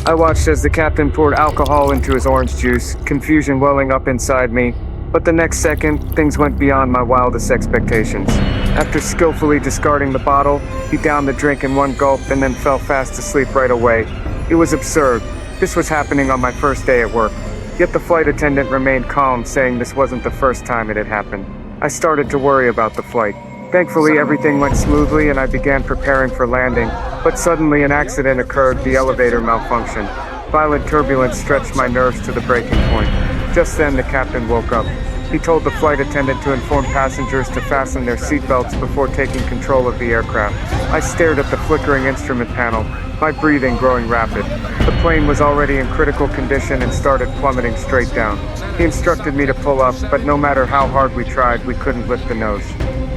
I watched as the captain poured alcohol into his orange juice, confusion welling up inside me. But the next second, things went beyond my wildest expectations. After skillfully discarding the bottle, he downed the drink in one gulp and then fell fast asleep right away. It was absurd. This was happening on my first day at work. Yet the flight attendant remained calm, saying this wasn't the first time it had happened. I started to worry about the flight. Thankfully, everything went smoothly and I began preparing for landing, but suddenly an accident occurred. The elevator malfunctioned. Violent turbulence stretched my nerves to the breaking point. Just then, the captain woke up. He told the flight attendant to inform passengers to fasten their seatbelts before taking control of the aircraft. I stared at the flickering instrument panel, my breathing growing rapid. The plane was already in critical condition and started plummeting straight down. He instructed me to pull up, but no matter how hard we tried, we couldn't lift the nose.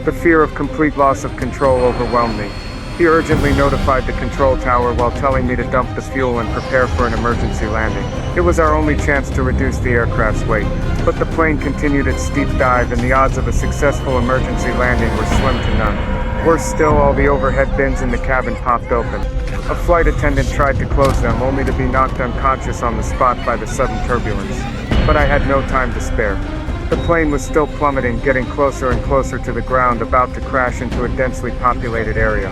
The fear of complete loss of control overwhelmed me. He urgently notified the control tower while telling me to dump the fuel and prepare for an emergency landing. It was our only chance to reduce the aircraft's weight. But the plane continued its steep dive and the odds of a successful emergency landing were slim to none. Worse still, all the overhead bins in the cabin popped open. A flight attendant tried to close them, only to be knocked unconscious on the spot by the sudden turbulence. But I had no time to spare. The plane was still plummeting, getting closer and closer to the ground, about to crash into a densely populated area.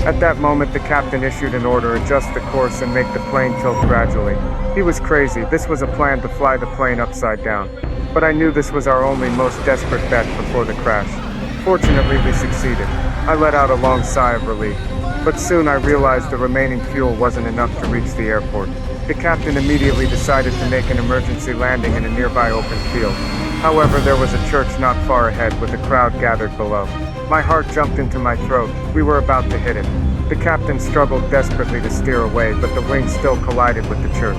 At that moment, the captain issued an order: adjust the course and make the plane tilt gradually. He was crazy. This was a plan to fly the plane upside down. But I knew this was our only, most desperate bet before the crash. Fortunately, we succeeded. I let out a long sigh of relief. But soon I realized the remaining fuel wasn't enough to reach the airport. The captain immediately decided to make an emergency landing in a nearby open field. However, there was a church not far ahead with a crowd gathered below. My heart jumped into my throat. We were about to hit it. The captain struggled desperately to steer away, but the wing still collided with the church.